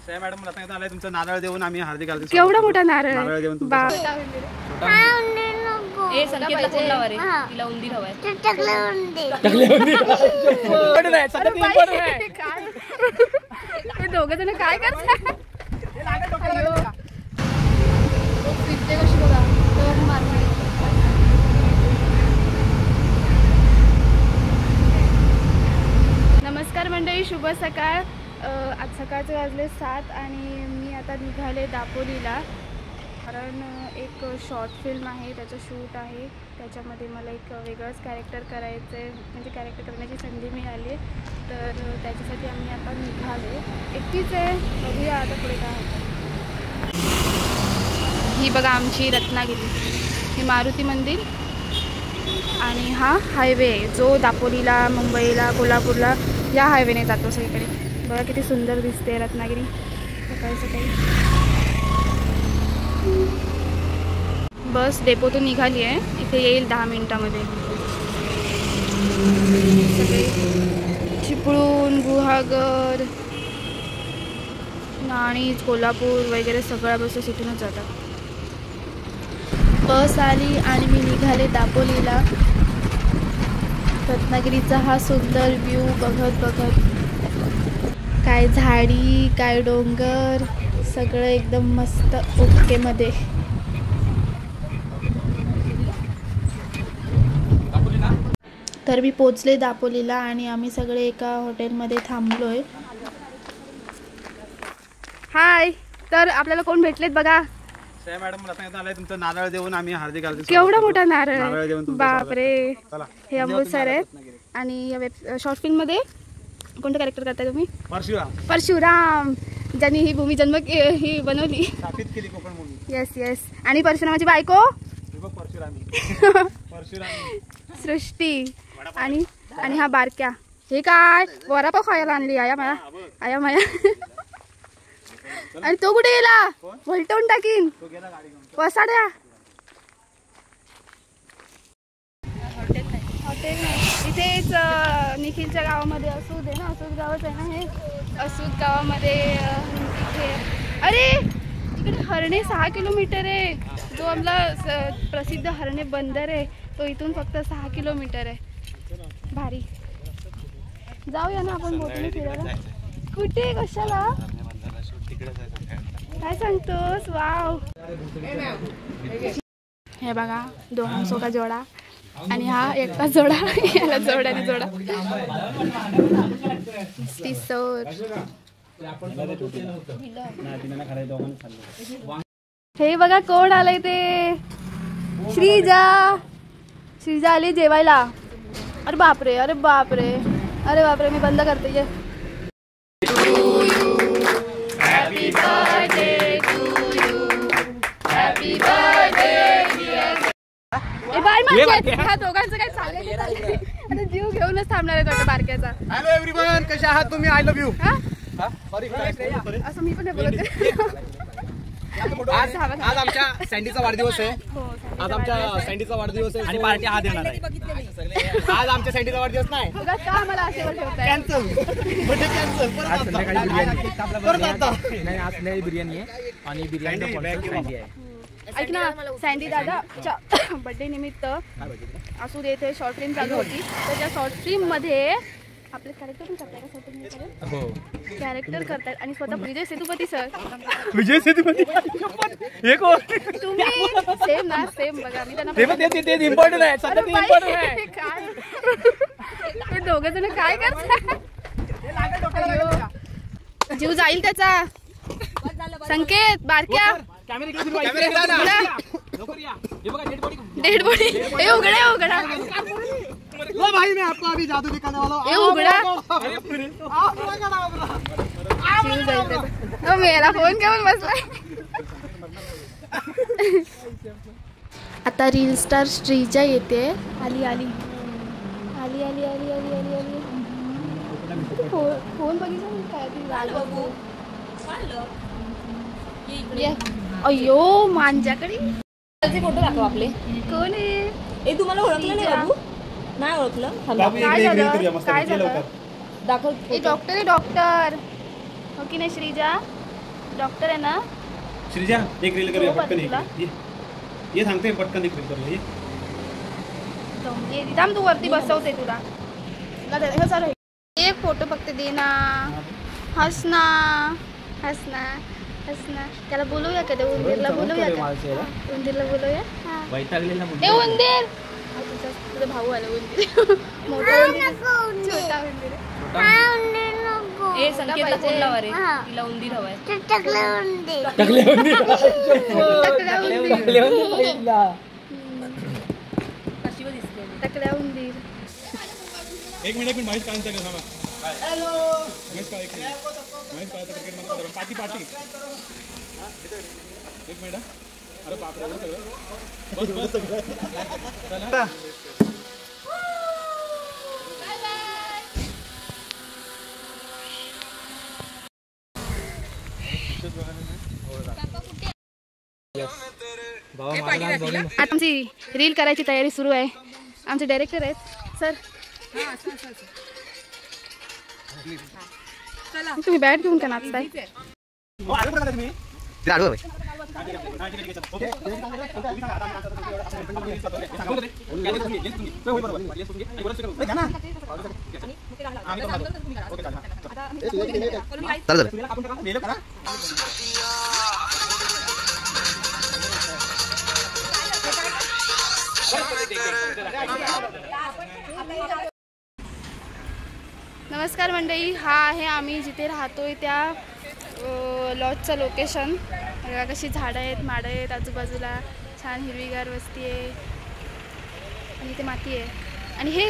Madam रत्नागिरीत आलाय तुमचा नारळ देऊन आम्ही हार्दिक हार्दिक केवढा मोठा नारळ नारळ देऊन ए संकेतला फोन लावा रे तिला उंदीर हवाय हे दोघं जण काय करतात कशी बघा नमस्कार मंडळी, शुभ सकाळ। आज सकाळचे वाजले 7 आणि मी आता निघाले दापोलीला, कारण एक शॉर्ट फिल्म आहे, त्याचं शूट आहे। त्याच्यामध्ये मला एक वेगळंच कॅरेक्टर करायचं आहे, म्हणजे कॅरेक्टर करण्याची संधी मिळाली, तर त्याच्यासाठी आम्ही आता निघाले। एकटीच आहे, बघूया आता पुढे काय होतं। ही बघा आमची रत्नागिरी, हे मारुती मंदिर आणि हा हायवे आहे जो दापोलीला, मुंबईला, कोल्हापूरला या हायवेने जातो सगळीकडे। बघा किती सुंदर दिसते रत्नागिरी सकाळी सकाळी। बस डेपोतून निघाली आहे, इथे येईल 10 मिनिटामध्ये। सगळे चिपळूण, गुहागर, नाणीज, कोल्हापूर वगैरे सगळ्या बसेस इथूनच जातात। बस आली आणि मी निघाले दापोलीला। रत्नागिरीचा हा सुंदर व्ह्यू बघत बघत, काय झाडी, काय डोंगर, सगळं एकदम मस्त ओके मध्ये। तर मी पोचले दापोलीला आणि आम्ही सगळे एका हॉटेलमध्ये थांबलोय। हाय, तर आपल्याला कोण भेटलेत बघा। मॅडम रत्नागिरीत आलाय तुमचा नारळ देऊन आम्ही हार्दिक हार्दिक केवढा मोठा नारळ, देऊन बापरे। चला, हे अमोल सर आहेत आणि या शॉर्ट फिल्म मध्ये कोणतं कॅरेक्टर करताय तुम्ही? परशुराम। परशुराम, ज्यांनी ही भूमी जन्म ही बनवली, स्थापित केली कोकण भूमी। Yes yes. आणि परशुरामाची बायको परशुरामी सृष्टी। आणि हा बारक्या, हे काय वडापाव खायला आणली आया माया, आया माया। आणि तो कुठे गेला? भलटवून टाकीन वसाड्या। हॉटेल नाही इथेच, निखिलच्या गावामध्ये असूद आहे ना, असूद गावच आहे ना हे। असूद गावामध्ये इथे, अरे इकडे हरणे 6 किलोमीटर आहे। जो आपला प्रसिद्ध हरणे बंदर आहे तो इथून फक्त 6 किलोमीटर आहे। भारी, जाऊया ना आपण बोटीने फिरायला। कुठे, कशाला, काय सांगतोस? वाव, हे बघा दोघांसो का जोडा आणि हा एकटा जोडा, याला जोड्याने जोडा। हे बघा कोण आलंय ते, श्रीजा। श्रीजा आली जेवायला। अरे बापरे, अरे बापरे, अरे बापरे, मी बंद करते ये। Happy birthday to you, happy birthday dear. ए बाय मागे, ह्या दोघांचं काय चाललंय? आता जीव घेऊनच थांबणार आहे तो बारक्याचा। हॅलो एव्हरीवन, कशा आहात तुम्ही? I love you. असं मी पण नाही बोलत। आज आमच्या सँडीचा वाढदिवस आहे। आज आमच्या सँडीचा वाढदिवस आहे आणि पार्टी हा देणार आहे। आज आमच्या सँडीचा वाढदिवस नाही, का मला असेवर ठेवताय? Cancel, birthday cancel. आज संध्याकाळी नाही, आज संध्याकाळी बिर्याणी आहे आणि बिर्याणीचा स्पॉन्सर सँडी आहे। ऐक ना, सँडी दादाच्या बर्थडे निमित्त असू दे, इथे शॉर्ट फिल्म चालू होती, तर त्या शॉर्ट फिल्म मध्ये आपले कॅरेक्टर पण करताय का? स्वतः हो, कॅरेक्टर करतायत आणि स्वतः विजय सेतुपती सर। विजय सेतुपती हे कोण? तुम्ही सेम ना, सेम बघा। मी त्यांना ते इम्पॉर्टंट आहे, सध्या ते इम्पॉर्टंट आहे। काय हे दोघं जण काय करतात? जीव जाईल त्याचा। संकेत, बारक्या, डेड बॉडी, हे उघडा उघडा, लो भाई, मैं आपको अभी जादू दिखाने वाला हूं। हे उघडा, जीव जाईल त्याचा। मेला फोन घेऊन बसलाय। आता रील स्टार श्रीजा येते। आली आली आली आली आली आली आली आली। फोन बघितलं काय ती? अयो मांजाकडे फोटो दाखव आपले। कोण आहे? ए तुम्हाला ओळखलं नाही बाबू? नाही ओळखलं? काय झालं? काय झालं? दाखव। डॉक्टर आहे, डॉक्टर हो की नाही श्रीजा? डॉक्टर आहे ना. श्रीजा एक रील करूया पटकन. तुला? ये सांगते पटकन एक रील करूया. ये थांब, तू वरती बसवते तुला. हे चालू आहे. एक फोटो फक्त दे ना. हस ना, हस ना, हस ना. त्याला बोलूया का? त्या उंदीरला बोलूया का? उंदीरला बोलूया. ए उंदीर, तुझा भाऊ आला उंदीर. मोठा उंदीर, छोटा उंदीर. ए संकेतला फोन लावा रे, तिला उंदीर हवाय. टकला उंदीर. कशी दिसते टकल्या उंदीर. एक मिनिट महेश काय सांगा. हॅलो महेश काय एक मिनिट. महेश काय क्रिकेट मध्ये पार्टी पार्टी. एक मिनिट. अरे बाप रे सगळं बस बस चला. आमची रील करायची तयारी सुरू आहे. आमचे डायरेक्टर आहेत सर. तुम्ही बॅट घेऊन का नाचताय? नमस्कार मंडळी, हा आहे आम्ही जिथे राहतोय त्या लॉजचं लोकेशन. बघा कशी झाडं आहेत, माडं आहेत आजूबाजूला. छान हिरवीगार वस्ती आहे आणि इथे माती आहे. आणि हे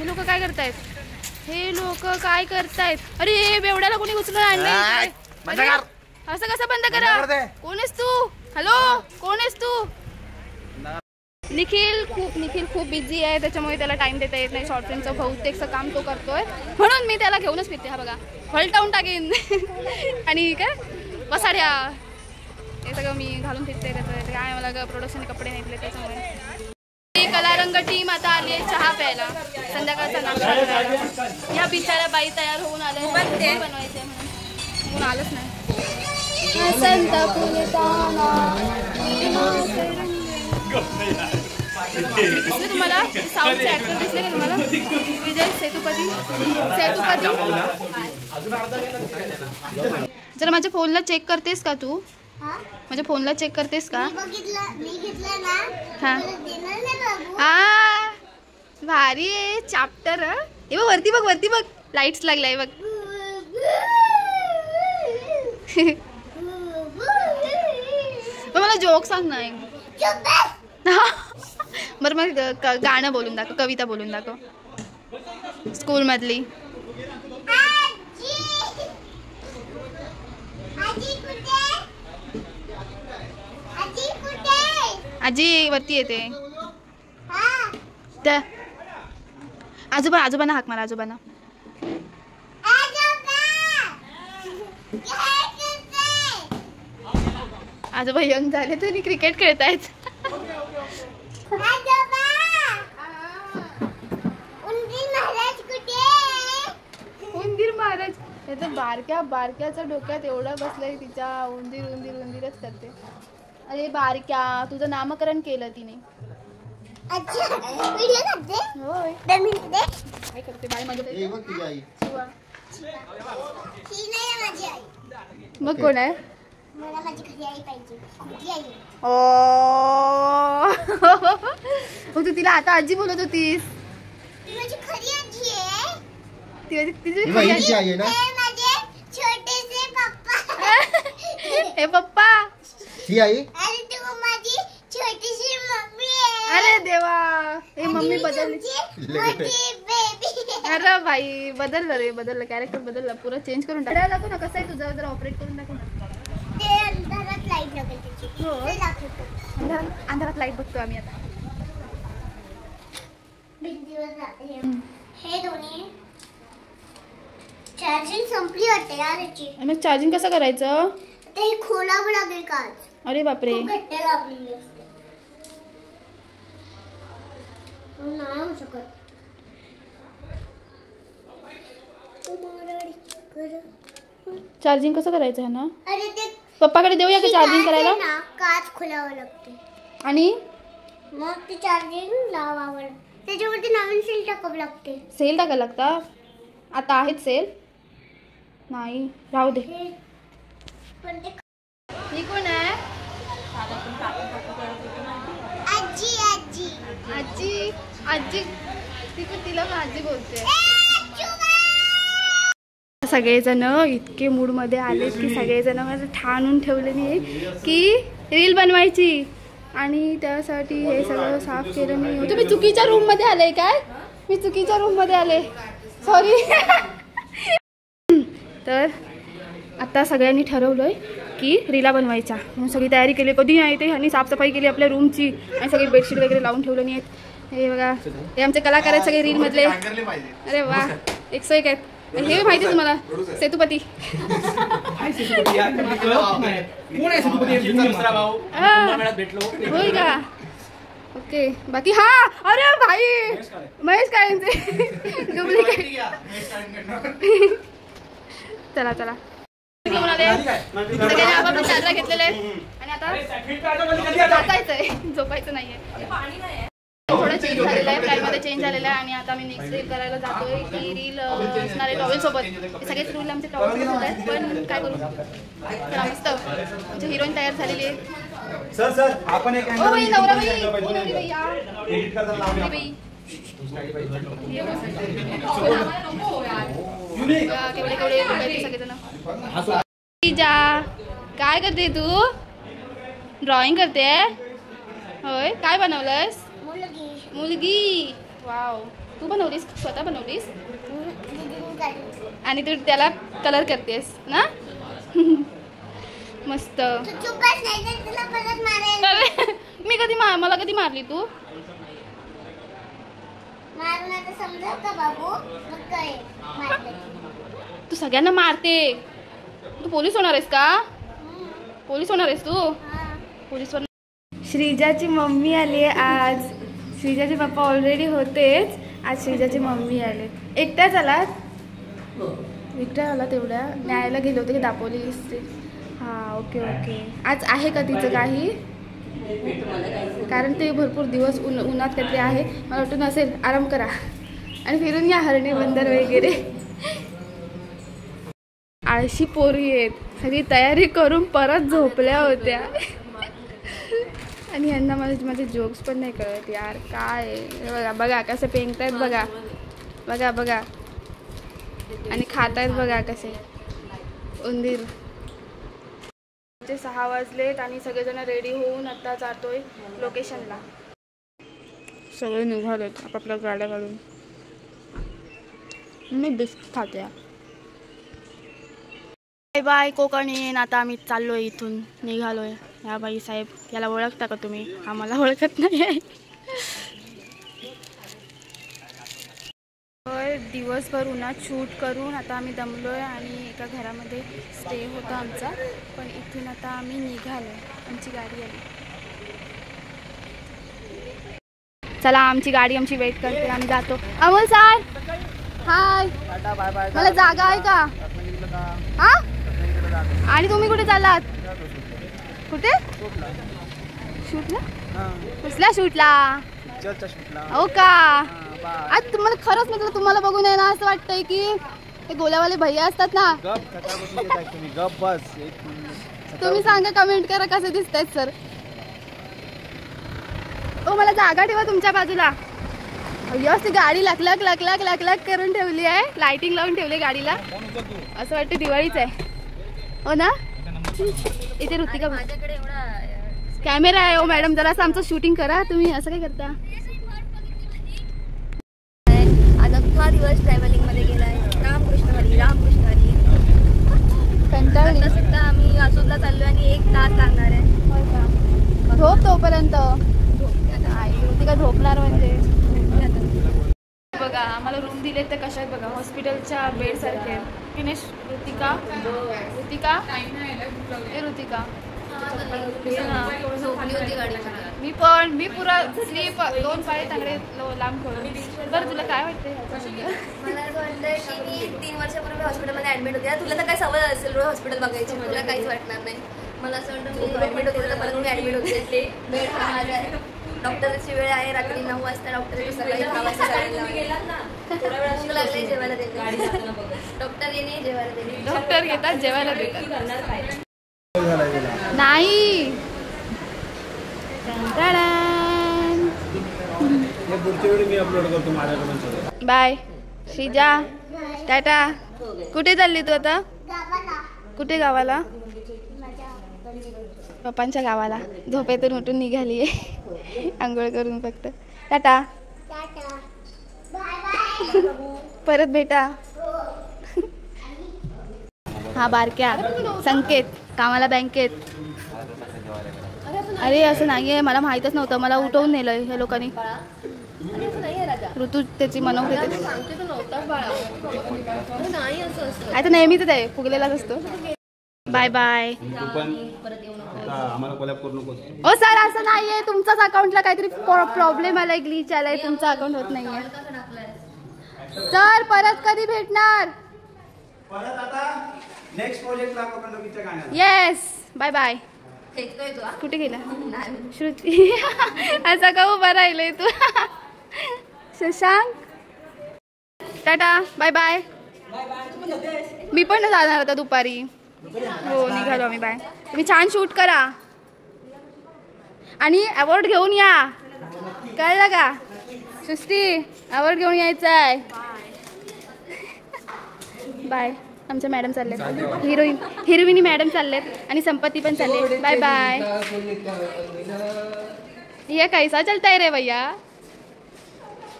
लोक काय करतायत? हे लोक काय करतायत? अरे हे बेवड्याला कोणी उचलून आणलंय? असं कसं बंद करा? कोण आहेस तू? हॅलो कोण आहेस तू? निखिल खूप बिझी आहे, त्याच्यामुळे त्याला टाइम देता येत नाही. शॉर्ट फिल्मचं बहुतेकचं काम तो करतोय, म्हणून मी त्याला घेऊनच फिरते. हा बघा फलटावून टाकेन. आणि काय बसाड्या हे सगळं मी घालून फिरते. त्याचं काय मला प्रोडक्शन कपडे नेटले त्याच्यामुळे. कलारंग टीम आता आली आहे चहा प्यायला, संध्याकाळचा नाश्ता करायला. ह्या बिचाऱ्या बाई तयार होऊन आल्या बनवायचे म्हणून आलंच नाही. तुम्हाला साऊथचे ऍक्टर दिसले का तुम्हाला? विजय सेतुपती. जरा माझ्या फोनला चेक करतेस का तू? माझ्या फोनला चेक करतेस का? हा भारी आहे चॅप्टर. हे बघ वरती बघ लाईट्स लागलाय बघ. मला जोक सांग ना. बरं मग गाणं बोलून दाखव, कविता बोलून दाखव स्कूल मधली. आजी वरती येते. आजोबांना हाक मारा. आजोबांना. आजोबा यंग झाले तरी क्रिकेट खेळतायत. उंदीर महाराज हे तर बारक्याच्या डोक्यात एवढा बसलाय तिच्या. उंदीरच करते. अरे बारक्या, तुझं नामकरण केलं तिने. होय काय करते बाई माझी मग कोण आहे? तू तिला आता आजी बोलत होतीस. हे पप्पा ही आई. अरे देवा, हे मम्मी बदलली. अरे भाई बदललं कॅरेक्टर बदललं, पुरा चेंज करून टाकायला लागतो ना. कसं आहे तुझं? जरा ऑपरेट करून टाकू ना. अंधारात लाईट बघतो आम्ही आता. हे दोन्ही चार्जिंग संपली वाटते यार याची. मग चार्जिंग कसं करायचं? ते खोलावं लागेल का? अरे बापरे, घट्ट लागलेली असते. नाही होऊ शकत. चार्जिंग कसं करायचं आहे ना? अरे ते पप्पाकडे देऊया का चार्जिंग करायला? ना काच खोलावं लागते आणि मग ते चार्जिंग लावावं त्याच्यावरती नवीन सील टाकावं लागते. सेल टाकायला लागता? आता आहेत सेल? नाही राहू दे. पण ते ही कोण आहे? आजी आजी आजी. आजी ती पण तिला पण आजी बोलते. सगळेजण इतके मूडमध्ये आले की सगळेजण माझं ठाणून ठेवलेली की रील बनवायची आणि त्यासाठी हे सगळं साफ केलं नाही. तुम्ही चुकीच्या रूम मध्ये आले काय? मी चुकीच्या रूम मध्ये आले, सॉरी. तर आता सगळ्यांनी ठरवलंय की रीला बनवायच्या म्हणून सगळी तयारी केली. कधी नाही ते आणि साफसफाई केली आपल्या रूमची आणि सगळी बेडशीट वगैरे लावून ठेवलं नाही आहेत. हे बघा हे आमचे कलाकार आहेत सगळे रील मधले. अरे वा 101 आहेत. हे माहिती तुम्हाला सेतुपती. होय का? ओके बाकी हा. अरे भाई महेश काळेंचे डुप्लिकेट. चला चला सगळ्यांनी आपापले चादरा घेतलेले आणि आता जायचंय, झोपायचं नाहीये. थोडं चेंज झालेलं आहे, प्लॅनमध्ये चेंज झालेलं आहे आणि आता मी नेक्स्ट रील करायला जातोय. ती रील असणार आहे टॉवेल सोबत. सगळेच रील आमचे टॉवेल सोबत होत आहेत पण काय करू चला मस्त आमची हिरोईन तयार झालेली आहे. सर आपण एक ओ बाई नवराबाई या केवढे केवढे सगळेजण. काय करते तू? ड्रॉइंग करते होय? काय बनवलंस? मुलगी. वाव तू बनवलीस? स्वतः बनवलीस आणि तू त्याला कलर करतेस ना? मस्त. मी कधी मला कधी मारली तू? तू सगळ्यांना मारते. तू पोलीस होणार आहेस का? पोलीस होणार आहेस तू? पोलीस होणार. श्रीजाची मम्मी आली आहे आज. श्रीजाचे पप्पा ऑलरेडी होतेच, आज श्रीजाची मम्मी आले. एकट्याच आलात? एकट्या आला तेवढ्या? न्यायला गेले होते की दापोलीस ते? हां ओके ओके. आज आहे का तिचं काही? कारण ते भरपूर दिवस उन्हात काहीतरी आहे. मला वाटतं नसेल. आराम करा आणि फिरून या हरणे बंदर वगैरे. आळशी पोरी आहेत, सगळी तयारी करून परत झोपल्या होत्या आणि यांना माझे जोक्स पण नाही कळत यार. काय बघा बघा कसे पेंगतायत बघा बघा बघा आणि खातायत बघा कसे उंदीर. 6 वाजलेत आणि सगळेजण रेडी होऊन आता जातोय लोकेशनला. सगळे निघालेत आपापल्या गाड्या काढून. मी बिस्किट खाते. बाय बाय कोकणीन. आता आम्ही चाललोय इथून निघालोय. या बाई साहेब याला ओळखता का तुम्ही? आम्हाला ओळखत नाही आहे. दिवसभर उन्हात शूट करून आता आम्ही दमलोय आणि एका घरामध्ये स्टे होता आमचा. पण इथून आता आम्ही निघालोय. आमची गाडी आली. चला आमची गाडी आमची वेट करते. आम्ही जातो. Amol sir hi. मला जागा आहे का? हा आणि तुम्ही कुठे चाललात? कुठे? शूटला? कसल्या शूटला? हो का? आज तुम्हाला खरंच म्हटलं तुम्हाला बघून आहे ना असं वाटतंय की ते गोल्यावाले भैया असतात ना. तुम्ही सांगा कमेंट करा कसे दिसतायत सर. ओ मला जागा ठेवा तुमच्या बाजूला. यस ती गाडी लक लक लक लक लक लक करून ठेवली आहे. लाइटिंग लावून ठेवली गाडीला. असं वाटतं दिवाळीच आहे हो ना. इथे ऋतिका माझ्याकडे एवढा कॅमेरा आहे. ओ मॅडम जरासं आमचं शूटिंग करा. तुम्ही असं काय करता? आज अख्खा दिवस ट्रॅव्हलिंग मध्ये गेलाय. रामकृष्ण हरी रामकृष्ण हरी. कंटाळली सुद्धा आम्ही आजूला चाललोय आणि 1 तास लागणार आहे. झोप तोपर्यंत. ऋतिका झोपणार म्हणजे बघा. आम्हाला रूम दिलेत तर कशात बघा हॉस्पिटलच्या बेड सारखे. ऋतिका ऋतिका ए ऋतिका मी पुरा स्लीप 2 पाय चांगले लांब करून. बरं तुला काय वाटतंय? मला असं वाटतंय की मी 3 वर्षापूर्वी हॉस्पिटलमध्ये ऍडमिट होते. तुला तर काय सवय असेल रोज हॉस्पिटल बघायची, तुला काहीच वाटणार नाही. मला असं वाटतं मी ऍडमिट होते तर परत मी ऍडमिट होते. बेड हा माझा डॉक्टरची वेळ आहे रात्री 9 वाजता. डॉक्टर सकाळी 10 वाजता भूक लागले जेवायला देते. डॉक्टर येणे जेवायला देते. डॉक्टर घेतात जेवायला देतात नाही. बाय श्रीजा, टाटा. कुठे चालली तू आता? कुठे गावाला? पप्पांच्या गावाला. झोपेतून उठून निघाली आहे आंघोळ करून फक्त. टाटा. परत भेटा. हा बारक्या संकेत कामाला बँकेत. अरे असं नाहीये, मला माहीतच नव्हतं. मला उठवून नेलं ह्या लोकांनी. ऋतू त्याची मनवते आता नेहमीच आहे, फुगलेलाच असतो. Bye bye. ओ सर असं नाहीये, तुमचाच अकाउंटला काहीतरी प्रॉब्लेम आलाय, ग्लिच आलाय, तुमचा अकाउंट होत नाहीये. सर परत कधी भेटणार? Yes bye bye. कुठे गेला श्रुती? असा का उभा राहिलय तू? Shashank tata bye bye. मी पण जाणार होता दुपारी. हो निघालो आम्ही. बाय. तुम्ही छान शूट करा आणि अवॉर्ड घेऊन या, कळलं का? सृष्टी अवॉर्ड घेऊन यायचं आहे. बाय. आमच्या मॅडम चाललेत, हिरोईनी मॅडम चाललेत आणि संपत्ती पण चालले. Bye bye. ये कैसा चलता है रे भैया?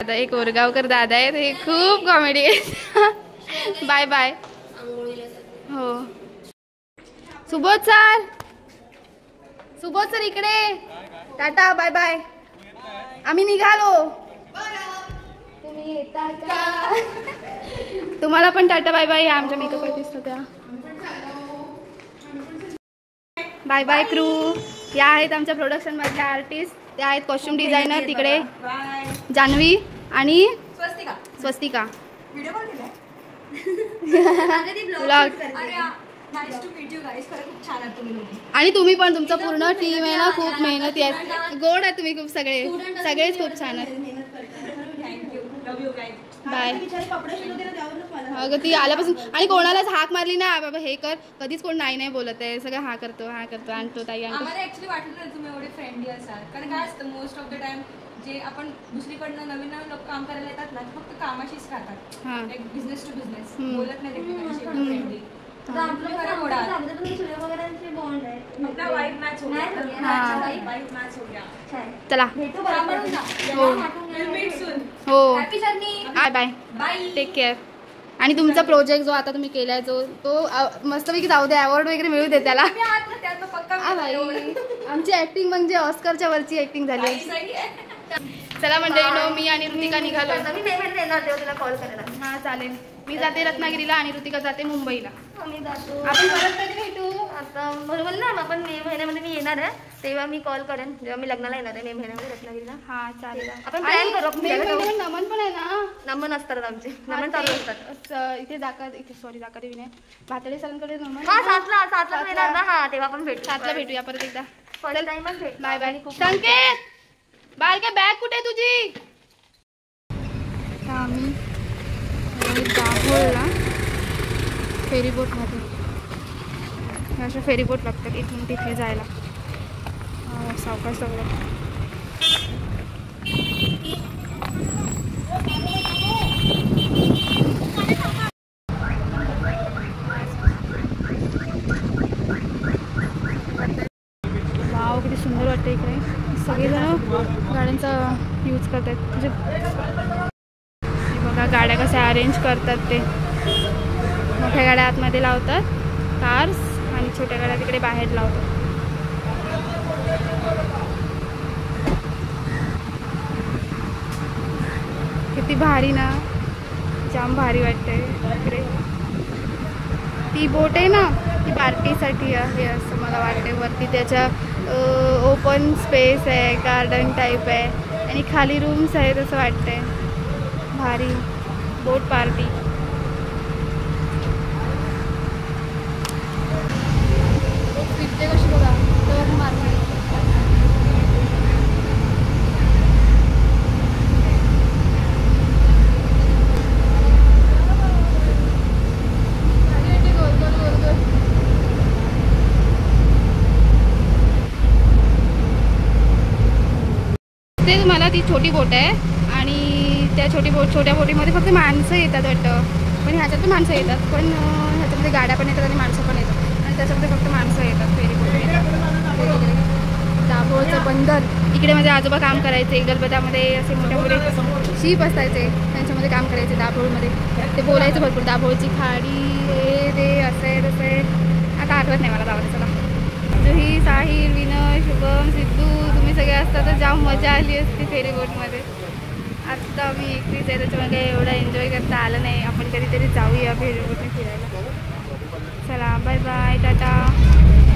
आता एक ओरगावकर दादा आहेत, हे खूप कॉमेडी आहे. Bye bye. हो सुबोध सर, सुबोध सर इकडे. Tata bye bye. आम्ही निघालो. तुम्ही येता का? तुम्हाला पण टाटा बाय बाय. आमच्या मेकअप आर्टिस्ट होत्या. Bye bye crew. या आहेत आमच्या प्रोडक्शन मधल्या आर्टिस्ट. त्या आहेत कॉस्ट्युम डिझायनर तिकडे जान्हवी आणि स्वस्तिका. आणि तुम्ही पण, तुमचं पूर्ण टीम आहे ना, खूप मेहनती आहे, गोड आहे तुम्ही खूप. सगळेच खूप छान आहेत. बाय. अगं ती आल्यापासून आणि कोणालाच हाक मारली ना बाबा हे कर, कधीच कोण नाही बोलत आहे. सगळं हा करतो आणतो ताई. आम्हाला ऍक्च्युली वाटलं नाही तुम्ही एवढे फ्रेंडली असाल, कारण काय असतं मोस्ट ऑफ द टाइम जे आपण दुसरीकडनं नवीन लोक काम करायला येतात ना, फक्त कामाशीच राहतात, एक बिझनेस टू बिझनेस, बोलत नाही एकमेकांशी फ्रेंडली. चला हो बाय बाय. Take care. आणि तुमचा प्रोजेक्ट जो आता तुम्ही केलाय तो मस्तपैकी जाऊ दे, अवॉर्ड वगैरे मिळू दे त्याला. आमची ऍक्टिंग म्हणजे ऑस्करच्या वरची ऍक्टिंग झाली. चला मंडळी, मी आणि ऋतिका निघालो. मी पेमेंट देणार तेव्हा तुला कॉल करायला. हा चालेल. मी जाते रत्नागिरीला आणि ऋतिका जाते मुंबईला. मी जातो. आपण परत कधी भेटू? आता बरोबर ना, आपण मे महिन्यामध्ये मी येणार आहे, तेव्हा मी कॉल करेन जेव्हा मी लग्नाला येणार आहे मे महिन्यामध्ये रत्नागिरीला. हा चालेल. आपण प्लॅन करू. नमन पण आहे ना? नमन असतात आमचे, नमन चालू असतात इथे जाकादेवी नाही, भातडे सरांकडे नमन. हा 7ला येणार ना. हा तेव्हा आपण भेटू. 7ला भेटूया परत एकदा. फर्स्ट टाइमच भेट. Bye bye. Sanket Balke bag कुठे तुझी? आम्ही दाभोळला फेरीबोटमध्ये, अशा फेरीबोट लागतात इथून तिथे जायला. सावकाश सगळं. वाव किती सुंदर वाटतं इकडे. सगळेजण गाड्यांचा यूज करतात, म्हणजे बघा गाड्या कशा अरेंज करतात ते. मोठ्या गाड्या आतमध्ये लावतात कार्स आणि छोट्या गाड्या तिकडे बाहेर लावतात. किती भारी ना, जाम भारी वाटतंय इकडे. ती बोट आहे ना ती ती पार्टीसाठी आहे असं मला वाटते. वरती त्याच्या ओपन स्पेस आहे, गार्डन टाईप आहे आणि खाली रूम्स आहेत असं वाटतंय. भारी बोट पार्टी. फिरते कशी बघा तर मार्केट. ते तुम्हाला ती छोटी बोट आहे आणि त्या छोट्या बोटीमध्ये फक्त माणसं येतात वाटतं. पण ह्याच्यात पण माणसं येतात, पण ह्याच्यामध्ये गाड्या पण येतात आणि माणसं पण येतात आणि त्याच्यामध्ये फक्त माणसं येतात. Ferry boat. दाभोळचं बंदर. इकडे माझे आजोबा काम करायचे. गलबतामध्ये असे मोठे शीप असायचे, त्यांच्यामध्ये काम करायचे दाभोळमध्ये. ते बोलायचं भरपूर. दाभोळची खाडी हे ते असं आहे तसं आहे. आता आठवत नाही मला दावलं. चला जुही, साहिल, विनय, शुभम, सिद्धू तुम्ही सगळे असता तर जाम मजा आली असती फेरी बोटमध्ये. आत्ता मी एकटीच आहे त्याच्यामुळे काही एवढं एन्जॉय करता आलं नाही. आपण कधीतरी जाऊया फेरी बोटने फिरायला. चला बाय बाय, टाटा.